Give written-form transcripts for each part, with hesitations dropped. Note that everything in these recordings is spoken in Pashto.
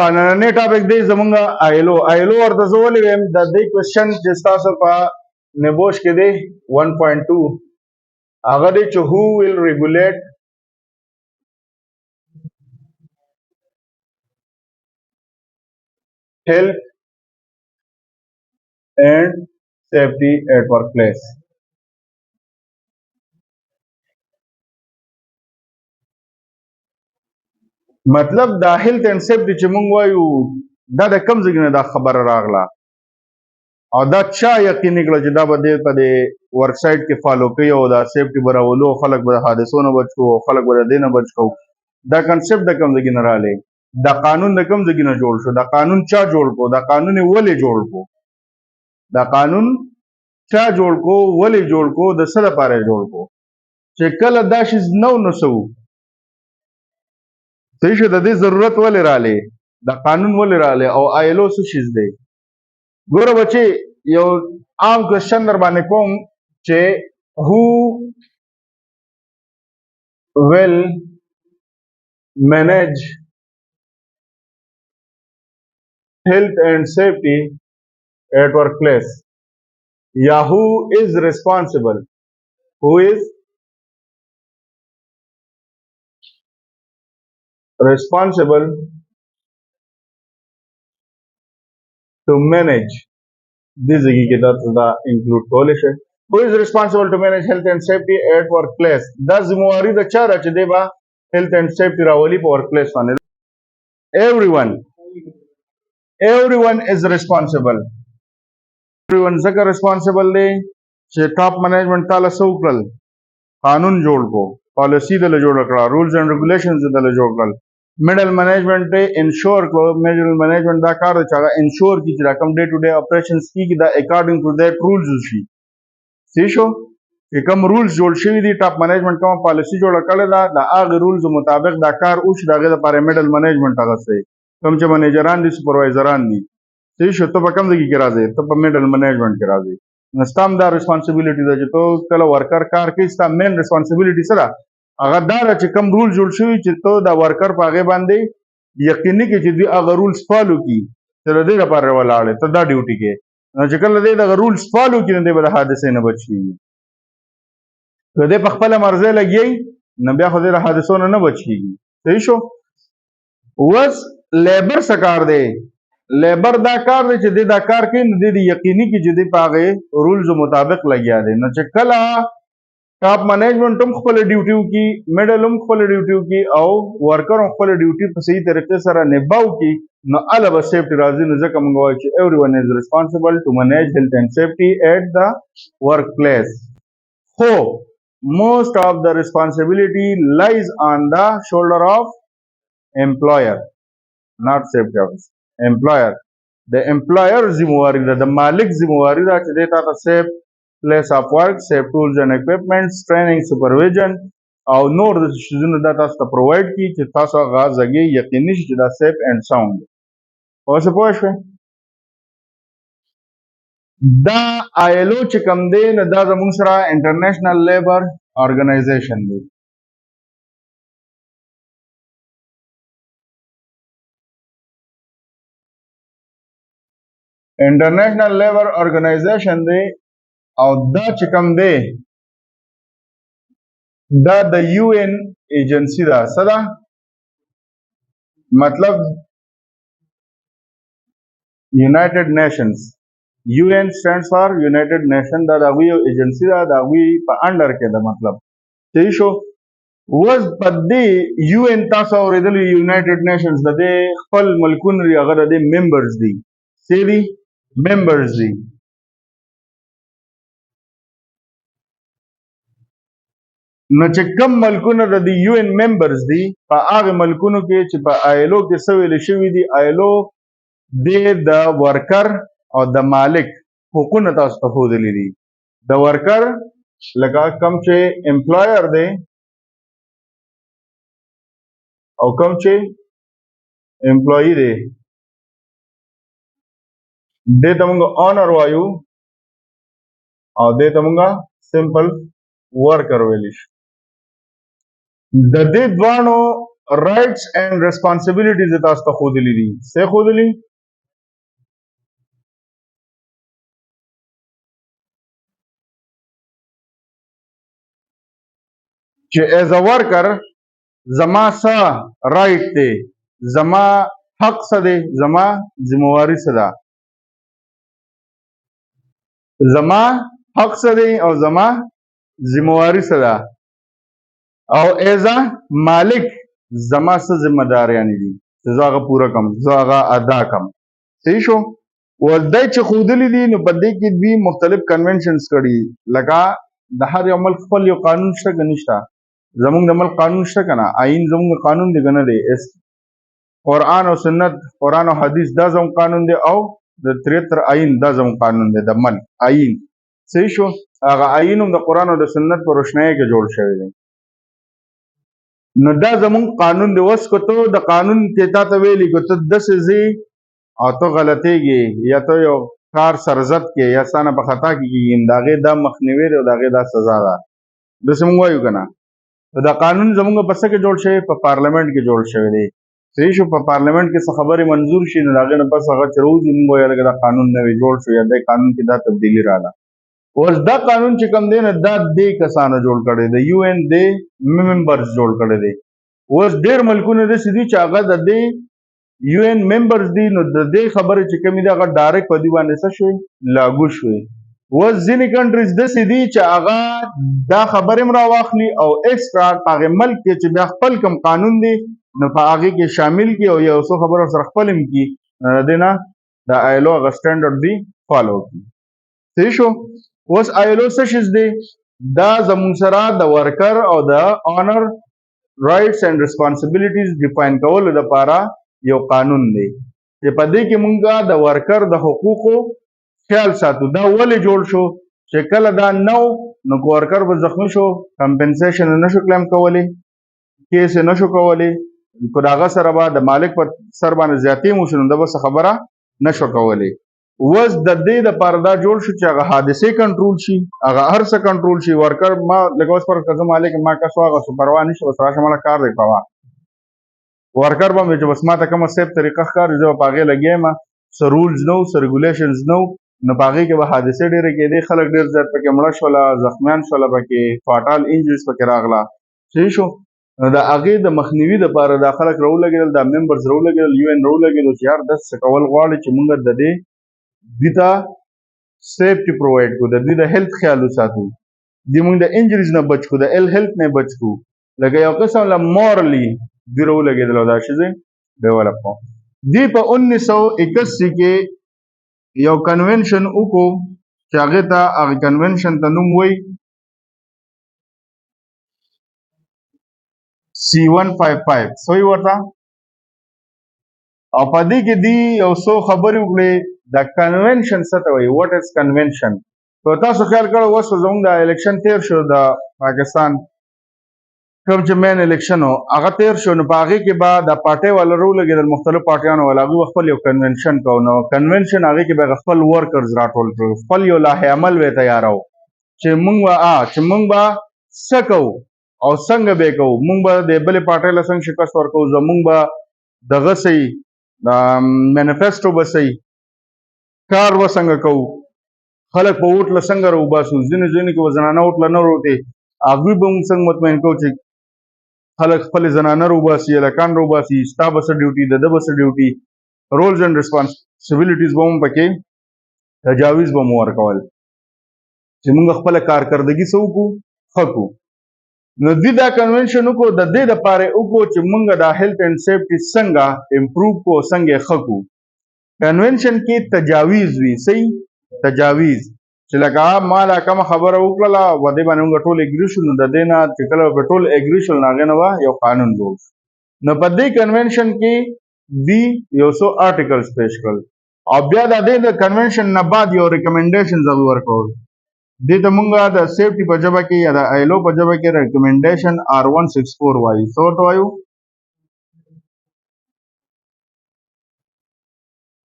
نننې ټاپک دی زمونږ آیلو ورته زه ولې ویم د دې کوېسچن چې ستاسو په نبوش کې دی 1.2 هغه دی چې who will regulate health and safety at workplace. مطلب دا health and safety چې مونږ وایو دا د کوم ځای نه دا خبره راغله او دا چا یقیني کړه چې دا به دې په دې ورک سایټ کې فالو کوي او دا سیفټي به راولو خلک به د حادثو نه بچ کوو خلک به د دې نه بچ کوو دا کنسپټ د کوم ځای نه راغلی دا قانون د کوم ځای نه جوړ شو دا قانون چا جوړ کو دا قانون یې ولې جوړ کو دا قانون چا جوړ کو ولې جوړ کو د څه لپاره جوړ کو چې کله دا شی نو نسو صحیح شو د دې ضرورت ولې رالی دا قانون ولې رالی او آیلو څه شیز دی ګوره بچې یو عام کوېسچن در باندې کوم چې who will manage health and safety at workplace یا who is responsible to manage this da include کولی شي who is responsible to manage health and safety at workplace دا ذمہواری د چا ده چې دی به health and safety راولي په workplace باندې everyone is responsible everyone ځکه responsible دی چې ټاپ منیجمنت تعالی څه وکړل قانون جوړ کو پالیسی دله جوړ کړه رولز اینڈ ریګولیشنز دله جوړ کړل میډل منیجمنٹ ته انشور کړو میډل منیجمنٹ دا کار دی چې هغه انشور کړي چې دا کوم ډے ټو ډے اپریشنز کیږي دا اکارډنګ ټو دیٹ رولز وشي صحیح شو چې کوم رولز جوړ شوي دي ټاپ منیجمنٹ کوم پالیسی جوړه کړې ده د هغه رولز مطابق دا کار وشي د هغې دپاره میډل منیجمنٹ اخیستی کوم چې منیجران دي سپروایزران دي صحیح شو ته په کوم ځای کې راځې ته په میډل منیجمنٹ کې راځې نو ستا هم دا ریسپانسبیلټي ده چې ته کله ورکر کار کوي ستا مین ریسپانسبیلټي څه ده هغه دا ده چې کوم رول جوړ شوي چې ته دا ورکر په هغې باندې یقیني کړي چې دوی هغه رولز فالو کړي چې د دې لپاره ولاړې ته دا ډیوټي کې نو چې کله دی دغه رولز فالو کړي نو دی به د حادثې نه بچ کېږي که دی په خپله مرضۍ لګیایي نو بیا خو دی د حادثو نه بچ کېږي صحیح شو اوس لیبر څه کار دی لیبر دا کار دی چې دی دا کار کوي نو دی د یقیني کړي چې دی په هغې رولزو مطابق لګیا دی نو چې کله ټاپ منیجمنٹ هم خپل ډیوټي وکړي میډل هم خپل ډیوټي وکړي او ورکر هم خپل ډیوټي په صحیح طریقې سره نباو کړي نو هله به سیفټي راځي نو ځکه موږ وایو چې everyone is responsible to manage health and safety at the workplace خو most of the responsibility lies on the shoulder of employer not safety officer employer د employer ذمہواری ده د مالک ذمہواری ده چې دی تا ته سیف place of work, safe tools and equipments, training, supervision او نور د شیزونو دا تاسو ته پرووایډ کړي چې تاسو هغه ځای یقیني شي چې دا سیف اینډ ساوند دی اوس پوه شوې دا ILO چې کوم دی نو دا زموږ سره انټرنیشنل لیبر ارګنایزیشن دی انټرنیشنل لیبر ارګنایزیشن دی او دا چې کوم دی دا د UN ایجنسی ده څه ده مطلب United Nations UN stands for United Nations دا د هغوی یو ایجنسی ده د هغوی په انډر کې ده مطلب صحیح شو اوس په دې UN تاسو اورېدلی یونایټډ نیشنز د دې خپل ملکونه دي هغه د دې ممبرز دي څه دي ممبرز دي نو چې کوم ملکونه د دې UN ممبرز دي په هغه ملکونو کې چې په ILO کې څه ویل شوي دي ILO د ورکر او د مالک حقوقونه تاسو ته ښودلي دي د ورکر لکه کوم چې امپلایر دی او کوم چې امپلویي دی دې ته موږ اونر وایو او دې ته موږ سمپل ورکر ویلی شو د دې دواړو رائټس اینڈ ریسپانسبিলিټیز تاسو ته خودلی دي څه خودلی چې ایز ا ورکر زما څه رائټ دی زما حق څه دی زما ذمہواری څه ده زما حق څه دی او زما ذمہواری څه ده او ایز ا مالک زما څه ذمہ داریانې دي چې زه هغه پوره کړم زه هغه ادا کړم صحیح شو ولدای چې خودلی دي نو په دې کې دوی مختلف کنونشنز کړي لکه د هر یو ملک خپل یو قانون شته که نشته زمونږ د ملک قانون شته که نه آئین زمونږ قانون دی که نه دی قرآن او سنت قرآن او حدیث دا زموږ قانون دی او د 73 آئین دا زموږ قانون دی د ملک آئین صحیح شو هغه آئین هم د قرآن او د سنت په روشنایي کې جوړ شوی دی نو دا زمونږ قانون دی اوس که ته د قانون کې تا ته ویلي که ته داسې ځې او ته غلطېږي یا ته یو کار سرزد کې یا ستا نه په خطا کې کېږي د هغې دا مخنیوی دی او د هغې دا سزا ده داسې مونږ وایو که نه دا قانون زمونږ په څه کې جوړ شوی په پارلمنټ کې جوړ شوی دی صحیح شو په پارلمنٹ کې څه خبرې منظور شي نو د هغې نه پس هغه چې روځي مونږ وایو لکه دا قانون نوی جوړ شو یا دې قانون کې دا تبدیلي راغله اوس دا قانون چې کوم دی نو دا دې کسانو جوړ کړی دی یو این دې ممبرز جوړ کړی دی اوس ډېر ملکونه داسې دي چې هغه د دې یو این ممبرز دي نو د دې خبرې چې کومې دي هغه ډایرکټ په دوی باندې څه شوی لاګو شوی اوس ځینې کنټریز داسې دي چې هغه دا خبرې هم راواخلي او ایکسټرا په هغې ملک کې چې بیا خپل کوم قانون دی نو په هغې کې شامل کړي او یو څو خبره سره خپل هم کړي د دې نه د آیلو هغه سټنډرډ دی فالو کړي صحیح شو اوس آیلو څه شیز دی دا زموږ سره د ورکر او د آنر رائټس اینڈ ریسپانسبিলিټیز ډیفاین کولو دپاره یو قانون دی چې په دې کې مونږ د ورکر د حقوقو خیال ساتو دا ولې جوړ شو چې کله دا نو نو ورکر به زخمی شو کمپنسیشن نشو کلیم کولی کیس نشو کولی کو د هغه سره به د مالک په سر باندې زیاتې هم وشي نو ده به څه خبره نشو کولی اوس د دې دپاره دا جوړ شو چې هغه حادثې کنټرول شي هغه هر څه کنټرول شي ورکر ما لکه اوس پر که زه مالک ما کس هغه څه پروا نه شي بس راشه ماله کار دی کوه ورکر به مې چې بس ما ته کومه سیف طریقه ښکاري زه به په هغې لګیا یم څه رولز نه وو څه ریګولیشنز نه وو نو په هغې کې به حادثې ډېرې کېدې خلک ډېر زیات پکې مړه شوله زخمیان شوله پکې فاټال انجریز پکې راغله صحیح شو نو د هغې د مخنیوي دپاره دا خلک راولګېدل دا ممبرز راولګېدل یو این راولګېدل چې یار داسې څه کول غواړي چې مونږ د دې دوی ته سیفټي پرووایډ کړو د دوی د هیلث خیال وساتو دوی مونږ د انجریز نه بچ کړو د هیلث نه بچ کړو لکه یو قسم له مورلی دوی راولګېدل او دا شیزې ډیولپ کړو دوی په 1981 کې یو کنونشن وکړو چې هغې ته هغې کنونشن ته نوم وایي C155 سوی ورته او په دې کې دی یو څو خبرې وکړې د کنونشن څه ته وایي واټ از کنونشن نو تاسو خیال کړی اوس زموږ د الیکشن تیر شو د پاکستان کوم چې مین الیکشن و هغه تیر شو نو په هغې کې به د پارټۍ والا راولګېدل مختلف پارټیانو والا هغوی به خپل یو کنونشن کو نو کنونشن هغې کې به خپل ورکرز راټول کړو خپل یو لایحه عمل به یې تیارو چې موږ به څه کوو او څنګه به یې کوو موږ به د بلې پارټۍ له څنګه شکست ورکوو زموږ به دغه صحیح د مینیفیسټو به صحیح کار به څنګه کوو خلک په ووټ له څنګه راوباسو ځینې ځینې کې به زنانه ووټ له نه وروتې هغوی به موږ څنګه مطمئن کوو چې خلک خپلې زنانه راوباسي هلکان راوباسي ستا به څه ډیوټي د ده به څه ډیوټي رولز اینډ ریسپانسبیلیټیز به مو پکې تجاویز به مو ورکول چې موږ خپله کارکردګي څه وکړو ښه کړو نو دوی دا کنونشن وکړو د دې دپاره یې وکړو چې موږ دا هیلث اینډ سیفټي څنګه امپروو کړو څنګه یې ښه کړو کنونشن کې تجاویز وي صحیح تجاویز چې لکه ما لا کومه خبره وکړله په دې باندې موږ ټول اګري شو نو د دې نه چې کله به ټول اګري شول نو هغې نه به یو قانون جوړ شو نو په دې کنونشن کې دوی یو څو آرټیکلز پیش کړل او بیا د دې د کنونشن نه بعد یو ریکمنډیشنز هغوی ورکول دې ته مونږ د سیفټي په ژبه کې یا د آیلو په ژبه کې ریکمنډیشن R164 وایي څه ورته وایو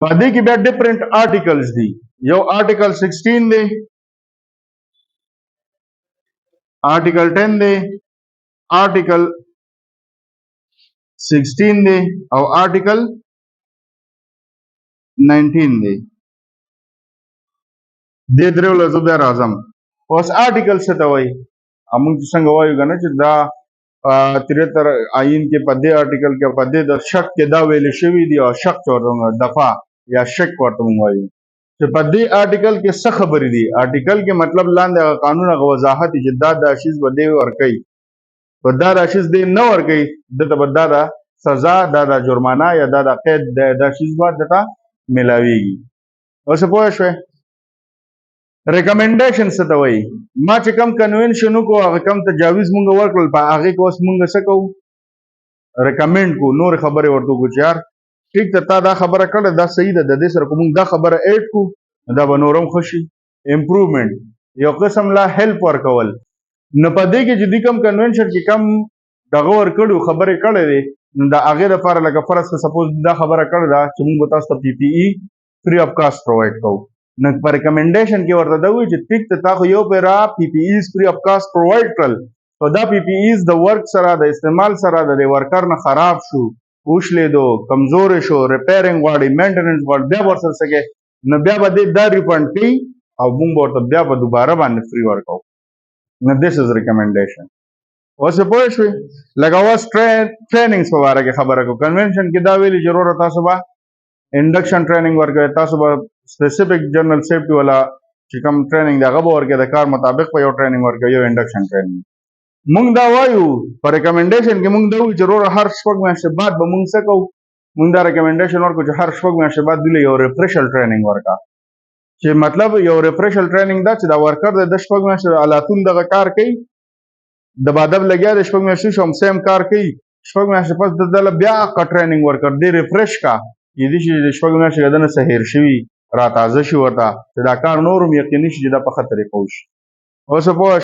په دې کې بیا ډفرنٹ آرټیکلز دي یو آرټیکل 16 دی آرټیکل 10 دی آرټیکل 16 دی او آرټیکل 19 دی. دې درو له زه بیا راځم. اوس آرټیکل څه ته وایي؟ موږ چې څنګه وایو که نه چې دا 73 آیین کې په دې آرټیکل کې په دې د شک کې دا ویل شوي دي او شک ورته دفاع یا شک ورته موږ وایو چې په دې آرټیکل کې څه خبرې دي. آرټیکل کې مطلب لاندې هغه قانون هغه وضاحت چې دا شیز به دی ورکوي، په دا شیز دی نه ورکوي دته به دا سزا دا جرمانه یا دا قید دا شیز به دته ملاویږي. اوس پوه شوې؟ ریکمنډیشن څه ته وایي؟ ما چې کم کنوینشن وکړو هغه کم تجاویز مونږ ورکړل په هغې کې اوس مونږ څه کوو؟ ریکمنډ کو نورې خبرې ورته وکړو چې یار ټیک ته تا دا خبره کړې دا صحیح ده، د دې سره که مونږ دا خبره ایډ کړو دا به نور هم ښه شي. امپروومنټ یو قسم لا هیلپ ورکول. نو په دې کې چې دې کم کنوینشن کې کم دغه ورکړو خبرې کړې دي نو د هغې دپاره لکه فرض که سپوز دا خبره کړې ده چې مونږ به تاسو ته پی پی ای فري اف کاسټ پرووایډ کوو. نو په ریکمنډیشن کې ورته دا وایي چې ټیک ته تا خو یو پیرا پی پی ایز فري اف کاسټ پرووایډ کړل، خو دا پی پی ایز د ورک سره د استعمال سره د ورکر نه خراب شو، وشلېدو، کمزورې شو، ریپیرنګ غواړي، مینټننس غواړي، بیا به ورسره څه کوې؟ نو بیا به دې دا ریفنډ کوي او مونږ به ورته بیا به دوباره باندې فري ورکوو. نو دیس از ریکمنډیشن. اوس پوه شوې؟ لکه اوس ټریننګز په باره کې خبره کوو. کنونشن کې دا ویلي چې وروره تاسو به انډکشن ټریننګ ورکوي، تاسو به سپیسیفک جنرال سیفټي والا چې کوم ټریننګ دی هغه به ورکوي، د کار مطابق به یو ټریننګ ورکوي، یو انډکشن ټریننګ. مونږ دا وایو په ریکمنډیشن کې مونږ دا وایو چې وروره هر 6 میاشتې بعد به مونږ څه کوو؟ مونږ دا ریکمنډیشن ورکوو چې هر 6 میاشتې بعد دوی له یو ریفریشل ټریننګ ورکړه، چې مطلب یو ریفریشل ټریننګ دا چې دا ورکر د 6 میاشتې الاتون دغه کار کوي، د بادب لګیا د 6 میاشتې شو هم سیم کار کوي، 6 میاشتې پس د دله بیا کا ټریننګ ورکړ دې ریفریش کا دې شي د 6 میاشتې دنه څه هیر شوي را تازه شي ورته چې دا کار نورم یقیني شي چې دا په ښه طریقه وشي. اوس پوه